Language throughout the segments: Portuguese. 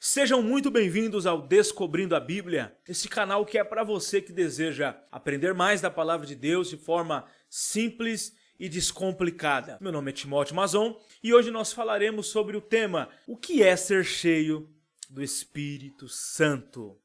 Sejam muito bem-vindos ao Descobrindo a Bíblia, esse canal que é para você que deseja aprender mais da Palavra de Deus de forma simples e descomplicada. Meu nome é Timóteo Mazon e hoje nós falaremos sobre o tema: o que é ser cheio do Espírito Santo?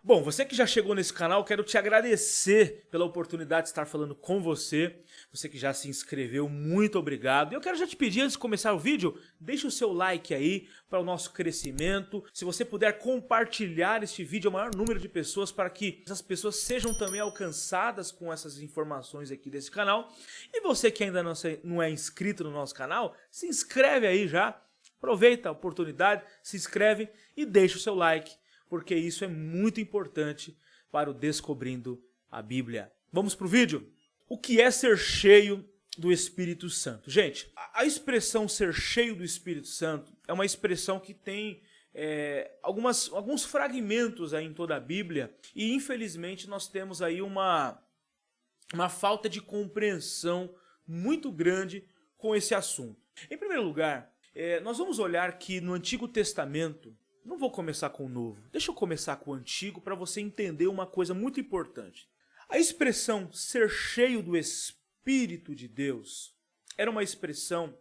Bom, você que já chegou nesse canal, quero te agradecer pela oportunidade de estar falando com você. Você que já se inscreveu, muito obrigado. E eu quero já te pedir, antes de começar o vídeo, deixa o seu like aí para o nosso crescimento. Se você puder compartilhar este vídeo ao maior número de pessoas, para que essas pessoas sejam também alcançadas com essas informações aqui desse canal. E você que ainda não é inscrito no nosso canal, se inscreve aí já. Aproveita a oportunidade, se inscreve e deixa o seu like, porque isso é muito importante para o Descobrindo a Bíblia. Vamos para o vídeo? O que é ser cheio do Espírito Santo? Gente, a expressão ser cheio do Espírito Santo é uma expressão que tem alguns fragmentos aí em toda a Bíblia e infelizmente nós temos aí uma falta de compreensão muito grande com esse assunto. Em primeiro lugar, nós vamos olhar que no Antigo Testamento, não vou começar com o Novo, deixa eu começar com o Antigo para você entender uma coisa muito importante. A expressão ser cheio do Espírito de Deus era uma expressão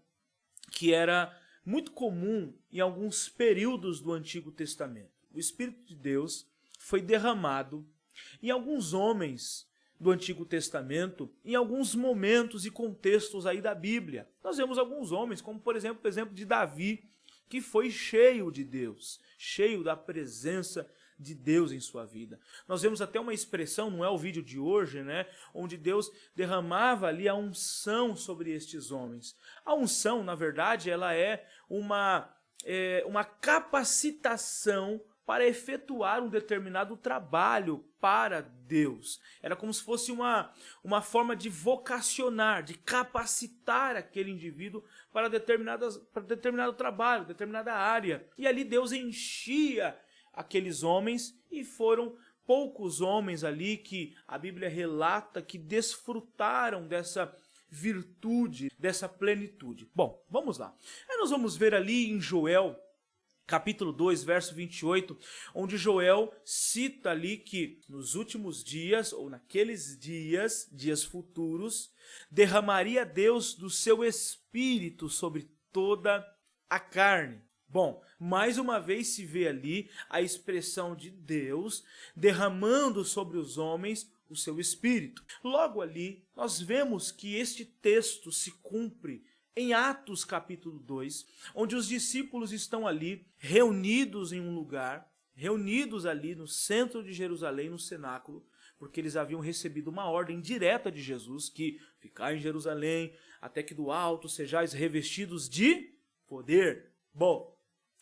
que era muito comum em alguns períodos do Antigo Testamento. O Espírito de Deus foi derramado em alguns homens do Antigo Testamento, em alguns momentos e contextos aí da Bíblia. Nós vemos alguns homens, como por exemplo, o exemplo de Davi, que foi cheio de Deus, cheio da presença de Deus em sua vida. Nós vemos até uma expressão, não é o vídeo de hoje, né, onde Deus derramava ali a unção sobre estes homens. A unção, na verdade, ela é uma capacitação para efetuar um determinado trabalho para Deus. Era como se fosse uma forma de vocacionar, de capacitar aquele indivíduo para determinado trabalho, determinada área. E ali Deus enchia aqueles homens e foram poucos homens ali que a Bíblia relata que desfrutaram dessa virtude, dessa plenitude. Bom, vamos lá. Aí nós vamos ver ali em Joel, capítulo 2, verso 28, onde Joel cita ali que nos últimos dias, ou naqueles dias futuros, derramaria Deus do seu Espírito sobre toda a carne. Bom, mais uma vez se vê ali a expressão de Deus derramando sobre os homens o seu Espírito. Logo ali, nós vemos que este texto se cumpre em Atos capítulo 2, onde os discípulos estão ali reunidos em um lugar, reunidos ali no centro de Jerusalém, no cenáculo, porque eles haviam recebido uma ordem direta de Jesus, que ficar em Jerusalém, até que do alto sejais revestidos de poder. Bom,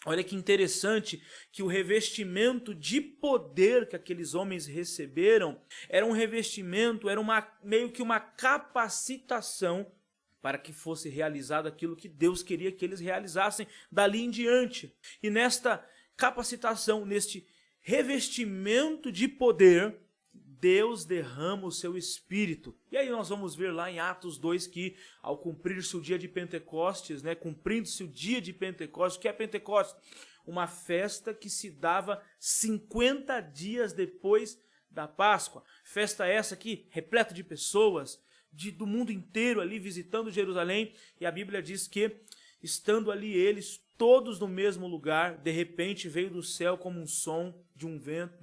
olha que interessante que o revestimento de poder que aqueles homens receberam era um revestimento, era meio que uma capacitação para que fosse realizado aquilo que Deus queria que eles realizassem dali em diante. E nesta capacitação, neste revestimento de poder, Deus derrama o seu Espírito. E aí nós vamos ver lá em Atos 2 que, ao cumprir-se o dia de Pentecostes, cumprindo-se o dia de Pentecostes, o que é Pentecostes? Uma festa que se dava 50 dias depois da Páscoa. Festa essa aqui, repleta de pessoas, do mundo inteiro ali visitando Jerusalém, e a Bíblia diz que, estando ali eles todos no mesmo lugar, de repente veio do céu como um som de um vento,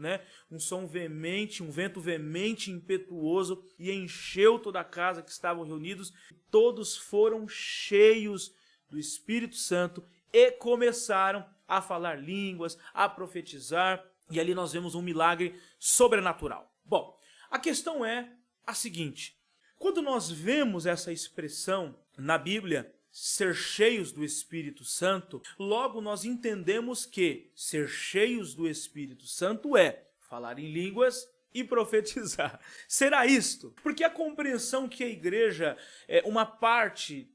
um som veemente, um vento veemente e impetuoso, e encheu toda a casa que estavam reunidos. Todos foram cheios do Espírito Santo e começaram a falar línguas, a profetizar, e ali nós vemos um milagre sobrenatural. Bom, a questão é a seguinte: quando nós vemos essa expressão na Bíblia, ser cheios do Espírito Santo, logo nós entendemos que ser cheios do Espírito Santo é falar em línguas e profetizar. Será isto? Porque a compreensão que a igreja, uma parte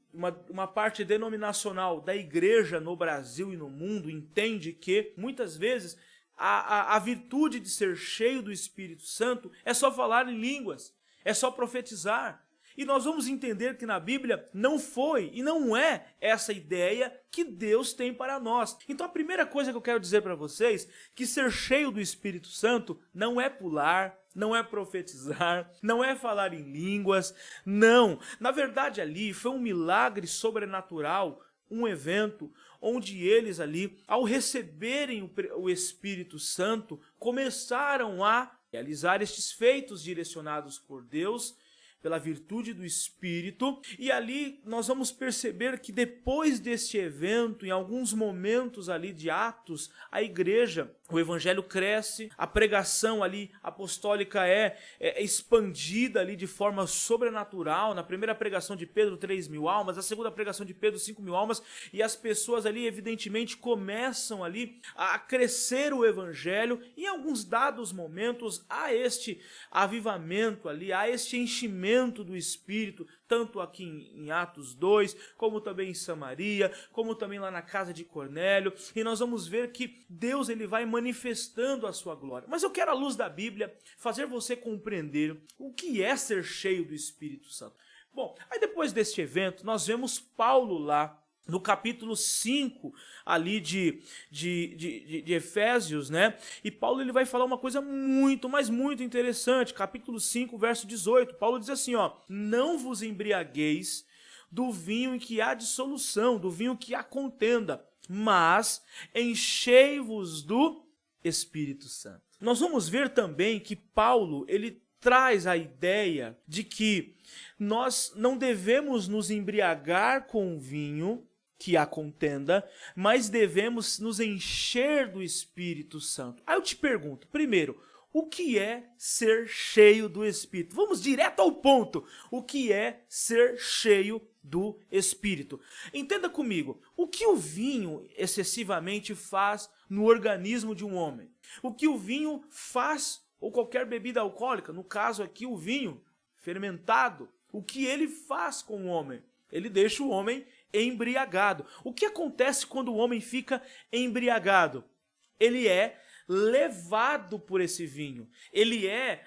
denominacional da igreja no Brasil e no mundo, entende que muitas vezes a virtude de ser cheio do Espírito Santo é só falar em línguas, é só profetizar. E nós vamos entender que na Bíblia não foi e não é essa ideia que Deus tem para nós. Então a primeira coisa que eu quero dizer para vocês, que ser cheio do Espírito Santo não é pular, não é profetizar, não é falar em línguas, não. Na verdade ali foi um milagre sobrenatural, um evento onde eles ali, ao receberem o Espírito Santo, começaram a realizar estes feitos direcionados por Deus, pela virtude do Espírito, e ali nós vamos perceber que depois deste evento, em alguns momentos ali de Atos, a igreja, o evangelho cresce, a pregação ali apostólica é expandida ali de forma sobrenatural. Na primeira pregação de Pedro, 3.000 almas, na segunda pregação de Pedro, 5.000 almas, e as pessoas ali evidentemente começam ali a crescer o evangelho, e em alguns dados momentos há este avivamento ali, há este enchimento do Espírito, tanto aqui em Atos 2, como também em Samaria, como também lá na casa de Cornélio, e nós vamos ver que Deus ele vai manifestando a sua glória. Mas eu quero, à luz da Bíblia, fazer você compreender o que é ser cheio do Espírito Santo. Bom, aí depois deste evento, nós vemos Paulo lá, no capítulo 5 ali de Efésios, né? E Paulo ele vai falar uma coisa muito, mas muito interessante. Capítulo 5, verso 18. Paulo diz assim, ó: não vos embriagueis do vinho em que há dissolução, do vinho que há contenda, mas enchei-vos do Espírito Santo. Nós vamos ver também que Paulo, ele traz a ideia de que nós não devemos nos embriagar com o vinho que há contenda, mas devemos nos encher do Espírito Santo. Aí eu te pergunto, primeiro, o que é ser cheio do Espírito? Vamos direto ao ponto. O que é ser cheio do Espírito? Entenda comigo, o que o vinho excessivamente faz no organismo de um homem? O que o vinho faz, ou qualquer bebida alcoólica, no caso aqui o vinho fermentado, o que ele faz com o homem? Ele deixa o homem embriagado. O que acontece quando o homem fica embriagado? Ele é levado por esse vinho. Ele é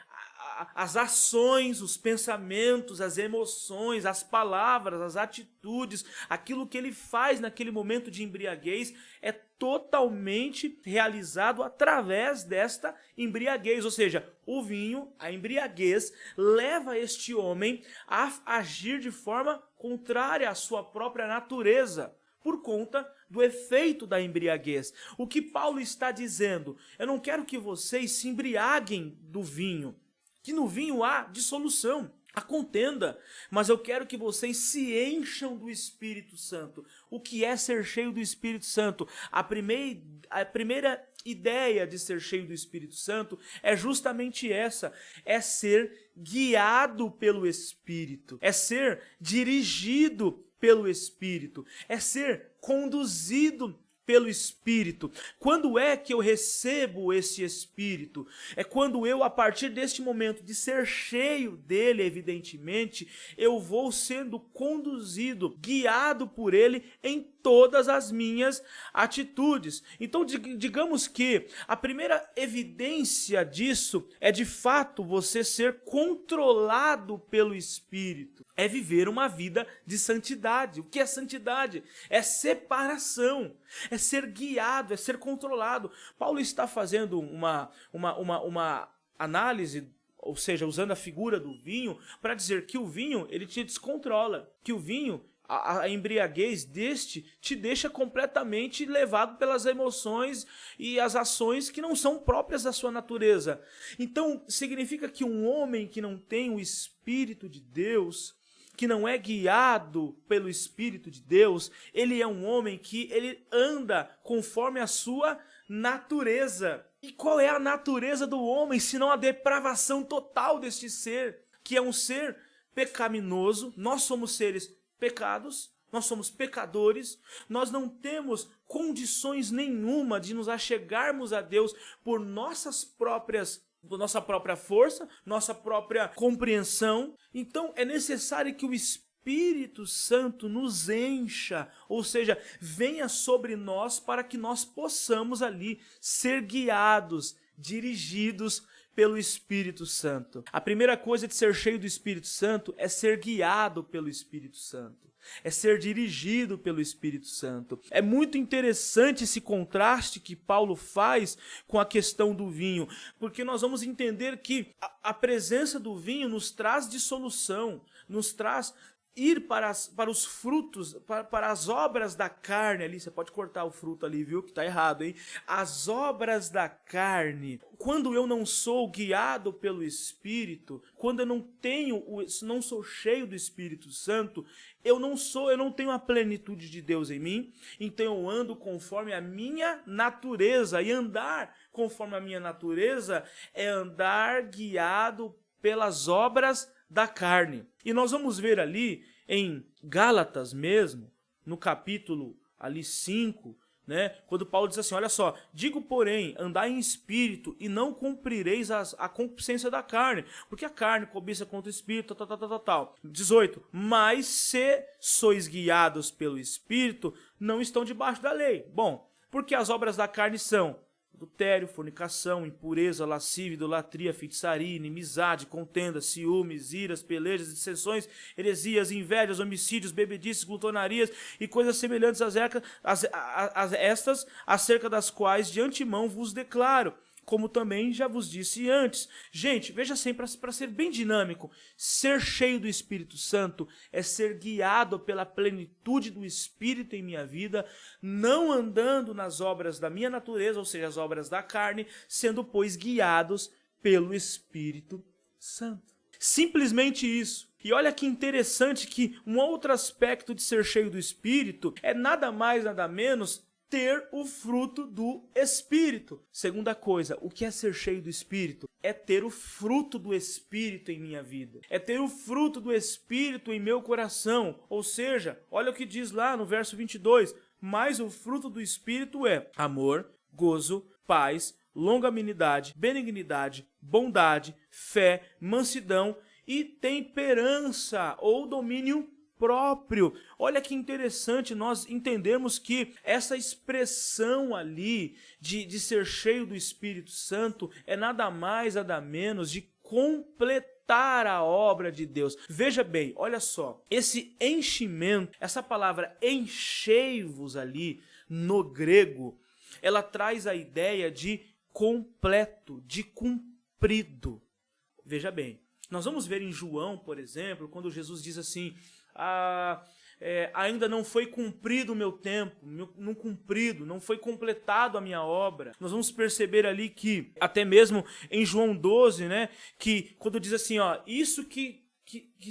as ações, os pensamentos, as emoções, as palavras, as atitudes, aquilo que ele faz naquele momento de embriaguez é totalmente realizado através desta embriaguez. Ou seja, o vinho, a embriaguez, leva este homem a agir de forma contrária à sua própria natureza, por conta do efeito da embriaguez. O que Paulo está dizendo? Eu não quero que vocês se embriaguem do vinho, que no vinho há dissolução, há contenda, mas eu quero que vocês se encham do Espírito Santo. O que é ser cheio do Espírito Santo? A primeira ideia de ser cheio do Espírito Santo é justamente essa, é ser guiado pelo Espírito, é ser dirigido pelo Espírito, é ser conduzido pelo Espírito. Quando é que eu recebo esse Espírito? É quando eu, a partir deste momento de ser cheio dele, evidentemente, eu vou sendo conduzido, guiado por ele em todas as minhas atitudes. Então, digamos que a primeira evidência disso é, de fato, você ser controlado pelo Espírito. É viver uma vida de santidade. O que é santidade? É separação, é ser guiado, é ser controlado. Paulo está fazendo uma análise, ou seja, usando a figura do vinho, para dizer que o vinho, ele te descontrola, que o vinho, a embriaguez deste te deixa completamente levado pelas emoções e as ações que não são próprias da sua natureza. Então, significa que um homem que não tem o Espírito de Deus, que não é guiado pelo Espírito de Deus, ele é um homem que ele anda conforme a sua natureza. E qual é a natureza do homem, senão a depravação total deste ser, que é um ser pecaminoso? Nós somos seres pecados, nós somos pecadores, nós não temos condições nenhuma de nos achegarmos a Deus por nossa própria força, nossa própria compreensão. Então é necessário que o Espírito Santo nos encha, ou seja, venha sobre nós para que nós possamos ali ser guiados, dirigidos pelo Espírito Santo. A primeira coisa de ser cheio do Espírito Santo é ser guiado pelo Espírito Santo. É ser dirigido pelo Espírito Santo. É muito interessante esse contraste que Paulo faz com a questão do vinho, porque nós vamos entender que a presença do vinho nos traz dissolução, nos traz ir para os frutos, para as obras da carne ali. Você pode cortar o fruto ali, viu? Que está errado, hein? As obras da carne. Quando eu não sou guiado pelo Espírito, quando eu não sou cheio do Espírito Santo, eu não tenho a plenitude de Deus em mim, então eu ando conforme a minha natureza. E andar conforme a minha natureza é andar guiado pelas obras da carne. E nós vamos ver ali em Gálatas mesmo, no capítulo ali 5, né, quando Paulo diz assim, olha só, digo porém, andai em espírito e não cumprireis a concupiscência da carne, porque a carne cobiça contra o espírito, tal. 18, mas se sois guiados pelo espírito, não estão debaixo da lei. Bom, porque as obras da carne são adultério, fornicação, impureza, lascívia, idolatria, feitiçaria, inimizade, contenda, ciúmes, iras, pelejas, dissensões, heresias, invejas, homicídios, bebedices, glutonarias e coisas semelhantes a estas, acerca das quais de antemão vos declaro, como também já vos disse antes. Gente, veja sempre, para ser bem dinâmico, ser cheio do Espírito Santo é ser guiado pela plenitude do Espírito em minha vida, não andando nas obras da minha natureza, ou seja, as obras da carne, sendo, pois, guiados pelo Espírito Santo. Simplesmente isso. E olha que interessante que um outro aspecto de ser cheio do Espírito é nada mais, nada menos ter o fruto do Espírito. Segunda coisa, o que é ser cheio do Espírito? É ter o fruto do Espírito em minha vida. É ter o fruto do Espírito em meu coração. Ou seja, olha o que diz lá no verso 22. Mas o fruto do Espírito é amor, gozo, paz, longanimidade, benignidade, bondade, fé, mansidão e temperança ou domínio próprio. Olha que interessante nós entendermos que essa expressão ali de ser cheio do Espírito Santo é nada mais, nada menos de completar a obra de Deus. Veja bem, olha só, esse enchimento, essa palavra enchei-vos ali no grego, ela traz a ideia de completo, de cumprido. Veja bem, nós vamos ver em João, por exemplo, quando Jesus diz assim, ainda não foi cumprido o meu tempo, não foi completado a minha obra. Nós vamos perceber ali que, até mesmo em João 12, né, que quando diz assim, ó, isso que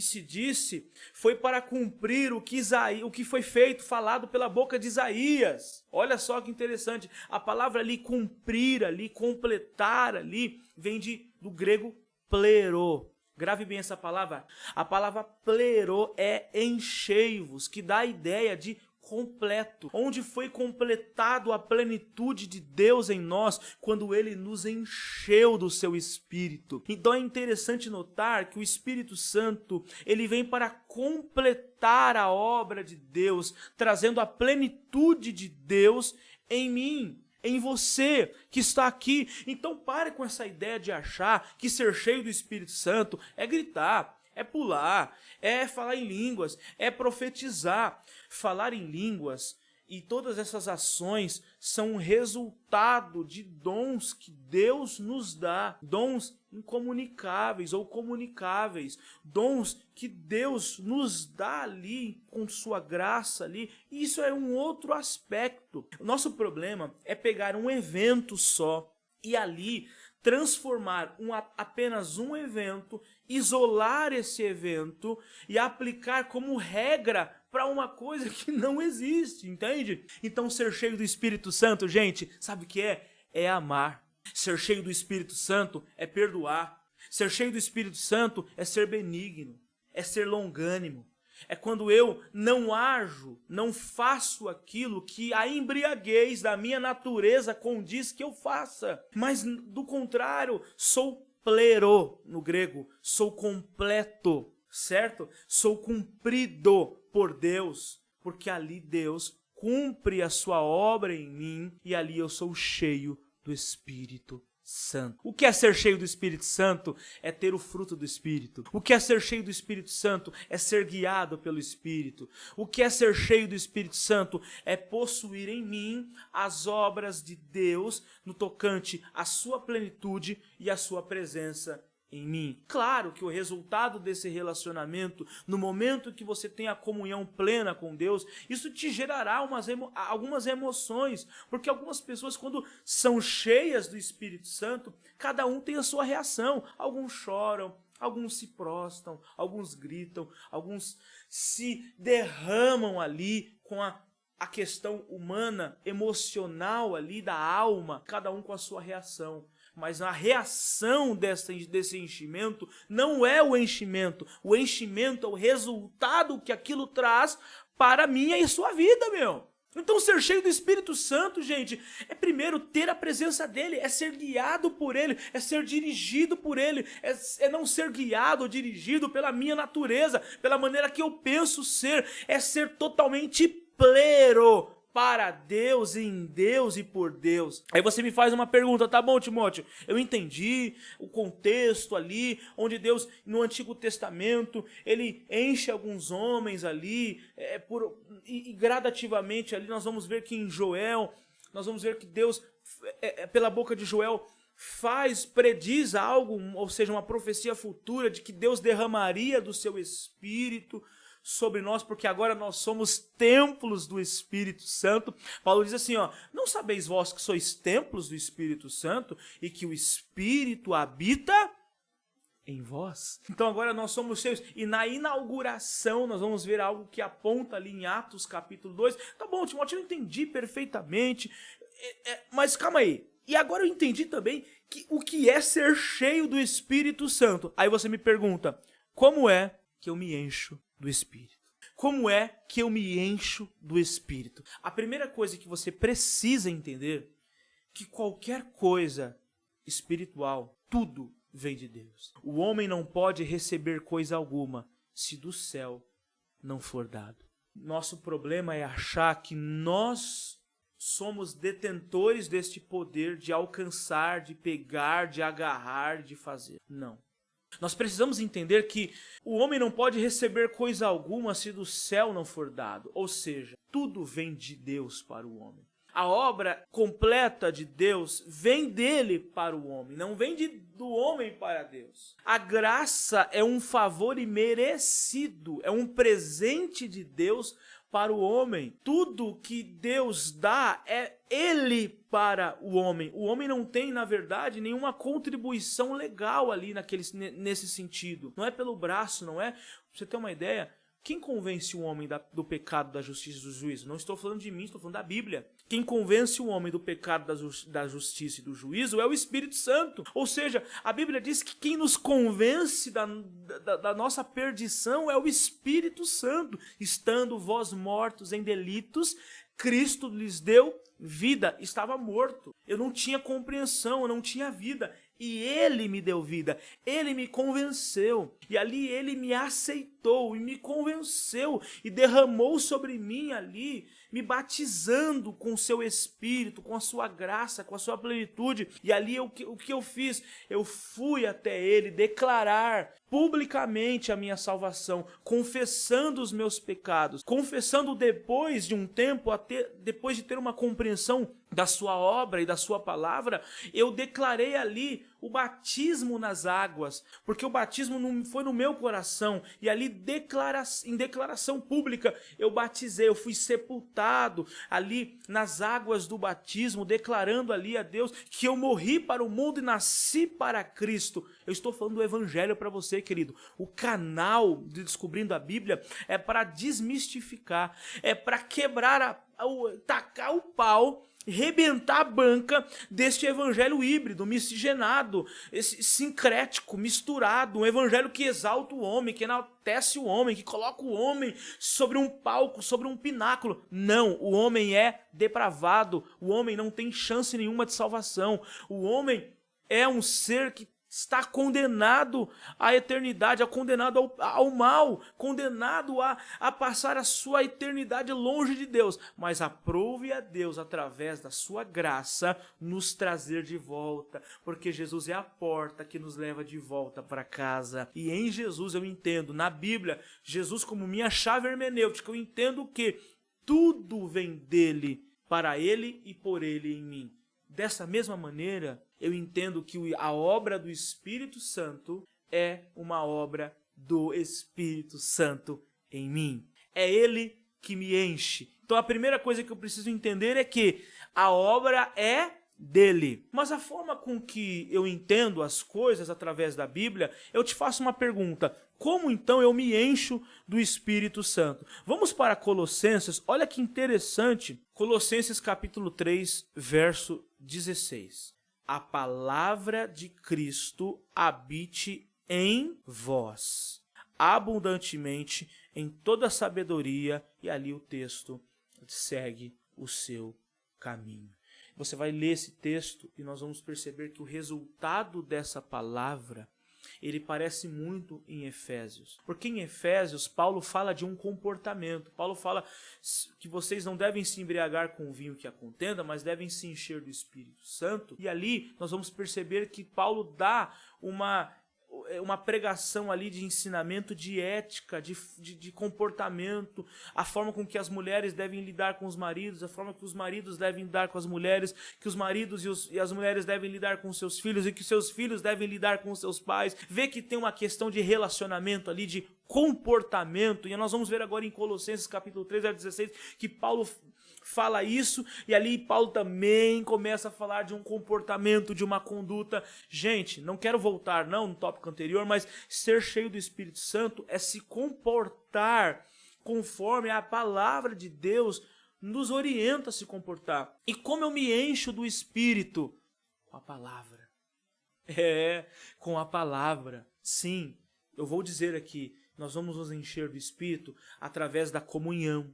se disse foi para cumprir o que foi feito, falado pela boca de Isaías. Olha só que interessante, a palavra ali cumprir, ali completar, ali vem do grego plero. Grave bem essa palavra. A palavra plero é enchei-vos, que dá a ideia de completo. Onde foi completado a plenitude de Deus em nós quando Ele nos encheu do seu Espírito. Então é interessante notar que o Espírito Santo, ele vem para completar a obra de Deus, trazendo a plenitude de Deus em mim, em você que está aqui. Então pare com essa ideia de achar que ser cheio do Espírito Santo é gritar, é pular, é falar em línguas, é profetizar. Falar em línguas e todas essas ações são resultado de dons que Deus nos dá, dons incomunicáveis ou comunicáveis, dons que Deus nos dá ali com sua graça ali. Isso é um outro aspecto. O nosso problema é pegar um evento só e ali transformar apenas um evento, isolar esse evento e aplicar como regra para uma coisa que não existe, entende? Então ser cheio do Espírito Santo, gente, sabe o que é? É amar. Ser cheio do Espírito Santo é perdoar. Ser cheio do Espírito Santo é ser benigno, é ser longânimo. É quando eu não ajo, não faço aquilo que a embriaguez da minha natureza condiz que eu faça. Mas, do contrário, sou plero no grego, sou completo, certo? Sou cumprido por Deus, porque ali Deus cumpre a sua obra em mim e ali eu sou cheio do Espírito Santo. O que é ser cheio do Espírito Santo? É ter o fruto do Espírito. O que é ser cheio do Espírito Santo? É ser guiado pelo Espírito. O que é ser cheio do Espírito Santo? É possuir em mim as obras de Deus no tocante à sua plenitude e à sua presença em mim. Claro que o resultado desse relacionamento, no momento que você tem a comunhão plena com Deus, isso te gerará algumas emoções, porque algumas pessoas, quando são cheias do Espírito Santo, cada um tem a sua reação. Alguns choram, alguns se prostram, alguns gritam, alguns se derramam ali com a questão humana, emocional ali da alma, cada um com a sua reação. Mas a reação desse enchimento não é o enchimento é o resultado que aquilo traz para a minha e a sua vida, meu. Então ser cheio do Espírito Santo, gente, é primeiro ter a presença dele, é ser guiado por ele, é ser dirigido por ele, é não ser guiado ou dirigido pela minha natureza, pela maneira que eu penso ser, é ser totalmente pleno para Deus, em Deus e por Deus. Aí você me faz uma pergunta, tá bom, Timóteo? Eu entendi o contexto ali, onde Deus, no Antigo Testamento, ele enche alguns homens ali, e gradativamente ali nós vamos ver que em Joel, nós vamos ver que Deus, pela boca de Joel, prediz algo, ou seja, uma profecia futura de que Deus derramaria do seu Espírito sobre nós, porque agora nós somos templos do Espírito Santo. Paulo diz assim, não sabeis vós que sois templos do Espírito Santo e que o Espírito habita em vós? Então agora nós somos cheios, e na inauguração nós vamos ver algo que aponta ali em Atos capítulo 2, tá bom, Timóteo, eu entendi perfeitamente, mas calma aí, e agora eu entendi também o que é ser cheio do Espírito Santo. Aí você me pergunta, como é que eu me encho do Espírito? Como é que eu me encho do Espírito? A primeira coisa que você precisa entender, que qualquer coisa espiritual, tudo vem de Deus. O homem não pode receber coisa alguma se do céu não for dado. Nosso problema é achar que nós somos detentores deste poder de alcançar, de pegar, de agarrar, de fazer. Não. Nós precisamos entender que o homem não pode receber coisa alguma se do céu não for dado. Ou seja, tudo vem de Deus para o homem. A obra completa de Deus vem dele para o homem, não vem do homem para Deus. A graça é um favor imerecido, é um presente de Deus para o homem. Tudo que Deus dá é ele para o homem. O homem não tem, na verdade, nenhuma contribuição legal ali nesse sentido. Não é pelo braço, não é? Pra você ter uma ideia, quem convence o homem do pecado, da justiça e do juízo? Não estou falando de mim, estou falando da Bíblia. Quem convence o homem do pecado, da justiça e do juízo é o Espírito Santo. Ou seja, a Bíblia diz que quem nos convence da nossa perdição é o Espírito Santo. Estando vós mortos em delitos, Cristo lhes deu vida. Estava morto. Eu não tinha compreensão, eu não tinha vida. E ele me deu vida, ele me convenceu, e ali ele me aceitou e me convenceu e derramou sobre mim ali, me batizando com o seu Espírito, com a sua graça, com a sua plenitude. E ali o que eu fiz? Eu fui até ele declarar publicamente a minha salvação, confessando os meus pecados, confessando depois de um tempo, depois de ter uma compreensão da sua obra e da sua palavra, eu declarei ali o batismo nas águas, porque o batismo foi no meu coração, e ali em declaração pública eu batizei, eu fui sepultado ali nas águas do batismo, declarando ali a Deus que eu morri para o mundo e nasci para Cristo. Eu estou falando do Evangelho para você, querido. O canal de Descobrindo a Bíblia é para desmistificar, é para quebrar, tacar o pau, rebentar a banca deste evangelho híbrido, miscigenado, esse sincrético, misturado, um evangelho que exalta o homem, que enaltece o homem, que coloca o homem sobre um palco, sobre um pináculo. Não, o homem é depravado, o homem não tem chance nenhuma de salvação, o homem é um ser que está condenado à eternidade, condenado ao mal, condenado a passar a sua eternidade longe de Deus. Mas aprove a Deus, através da sua graça, nos trazer de volta, porque Jesus é a porta que nos leva de volta para casa. E em Jesus eu entendo, na Bíblia, Jesus como minha chave hermenêutica, eu entendo que tudo vem dele, para ele e por ele em mim. Dessa mesma maneira, eu entendo que a obra do Espírito Santo é uma obra do Espírito Santo em mim. É ele que me enche. Então a primeira coisa que eu preciso entender é que a obra é dele. Mas a forma com que eu entendo as coisas através da Bíblia, eu te faço uma pergunta. Como então eu me encho do Espírito Santo? Vamos para Colossenses, olha que interessante. Colossenses capítulo 3, verso 16. A palavra de Cristo habite em vós, abundantemente em toda sabedoria, e ali o texto segue o seu caminho. Você vai ler esse texto e nós vamos perceber que o resultado dessa palavra, ele parece muito em Efésios. Porque em Efésios, Paulo fala de um comportamento. Paulo fala que vocês não devem se embriagar com o vinho que a contenda, mas devem se encher do Espírito Santo. E ali nós vamos perceber que Paulo dá uma pregação ali de ensinamento, de ética, de comportamento, a forma com que as mulheres devem lidar com os maridos, a forma que os maridos devem lidar com as mulheres, que os maridos e as mulheres devem lidar com seus filhos e que seus filhos devem lidar com seus pais. Vê que tem uma questão de relacionamento ali, de comportamento, e nós vamos ver agora em Colossenses capítulo 3, verso 16, que Paulo fala isso, e ali Paulo também começa a falar de um comportamento, de uma conduta. Gente, não quero voltar não no tópico anterior, mas ser cheio do Espírito Santo é se comportar conforme a palavra de Deus nos orienta a se comportar. E como eu me encho do Espírito? Com a palavra. Com a palavra. Sim, eu vou dizer aqui, nós vamos nos encher do Espírito através da comunhão.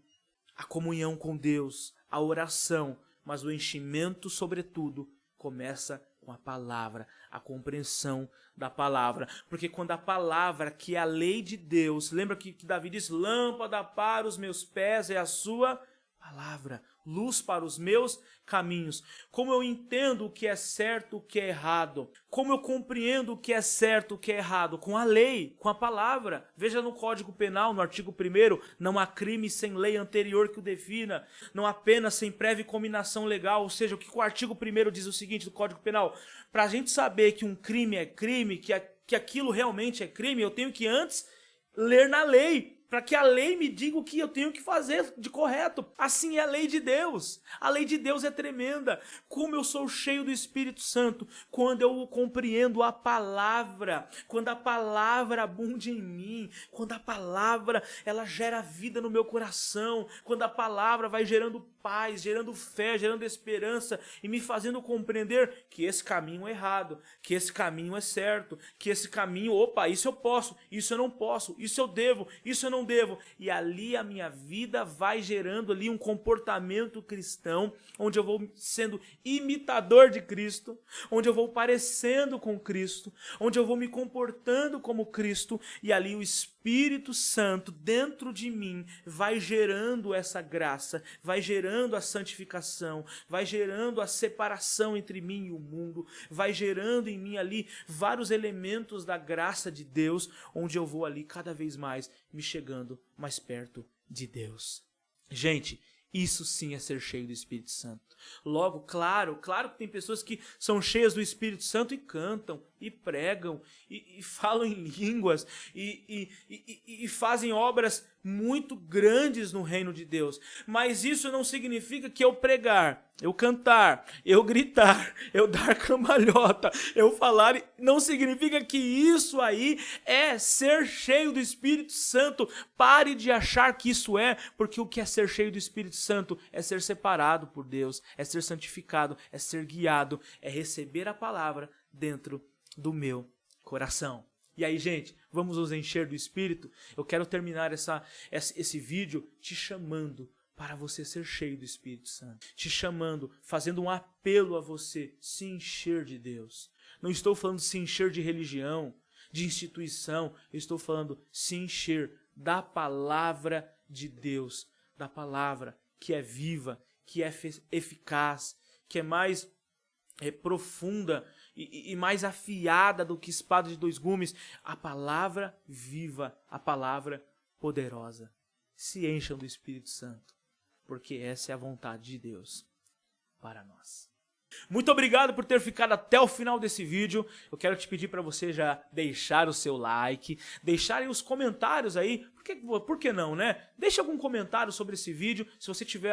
A comunhão com Deus, a oração, mas o enchimento, sobretudo, começa com a palavra, a compreensão da palavra. Porque quando a palavra, que é a lei de Deus, lembra que Davi diz, lâmpada para os meus pés é a sua palavra, luz para os meus caminhos. Como eu entendo o que é certo, o que é errado. Como eu compreendo o que é certo, o que é errado. Com a lei, com a palavra. Veja no Código Penal, no artigo 1º, não há crime sem lei anterior que o defina. Não há pena sem prévia combinação legal. Ou seja, o que o artigo 1º diz o seguinte do Código Penal. Para a gente saber que um crime é crime, que aquilo realmente é crime, eu tenho que antes ler na lei, para que a lei me diga o que eu tenho que fazer de correto. Assim é a lei de Deus. A lei de Deus é tremenda. Como eu sou cheio do Espírito Santo, quando eu compreendo a palavra, quando a palavra abunde em mim, quando a palavra ela gera vida no meu coração, quando a palavra vai gerando paz, gerando fé, gerando esperança e me fazendo compreender que esse caminho é errado, que esse caminho é certo, que esse caminho, opa, isso eu posso, isso eu não posso, isso eu devo, isso eu não devo. E ali a minha vida vai gerando ali um comportamento cristão, onde eu vou sendo imitador de Cristo, onde eu vou parecendo com Cristo, onde eu vou me comportando como Cristo, e ali o Espírito Santo dentro de mim vai gerando essa graça, vai gerando a santificação, vai gerando a separação entre mim e o mundo, vai gerando em mim ali vários elementos da graça de Deus, onde eu vou ali cada vez mais me chegando mais perto de Deus. Gente, isso sim é ser cheio do Espírito Santo. Logo, claro que tem pessoas que são cheias do Espírito Santo e cantam, e pregam, e falam em línguas, e fazem obras muito grandes no reino de Deus. Mas isso não significa que eu pregar, eu cantar, eu gritar, eu dar cambalhota, eu falar, não significa que isso aí é ser cheio do Espírito Santo. Pare de achar que isso é, porque o que é ser cheio do Espírito Santo é ser separado por Deus, é ser santificado, é ser guiado, é receber a palavra dentro do meu coração. E aí, gente, vamos nos encher do Espírito? Eu quero terminar esse vídeo te chamando para você ser cheio do Espírito Santo. Te chamando, fazendo um apelo a você se encher de Deus. Não estou falando se encher de religião, de instituição. Eu estou falando se encher da palavra de Deus. Da palavra que é viva, que é eficaz, que é mais profunda e mais afiada do que espada de dois gumes. A palavra viva, a palavra poderosa. Se encham do Espírito Santo, porque essa é a vontade de Deus para nós. Muito obrigado por ter ficado até o final desse vídeo. Eu quero te pedir para você já deixar o seu like, deixarem os comentários aí. Por que não, né? Deixa algum comentário sobre esse vídeo. Se você tiver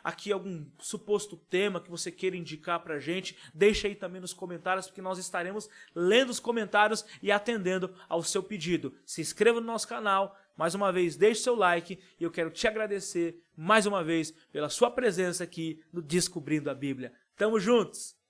aqui algum suposto tema que você queira indicar pra gente, deixa aí também nos comentários, porque nós estaremos lendo os comentários e atendendo ao seu pedido. Se inscreva no nosso canal. Mais uma vez, deixe seu like e eu quero te agradecer mais uma vez pela sua presença aqui no Descobrindo a Bíblia. Tamo juntos!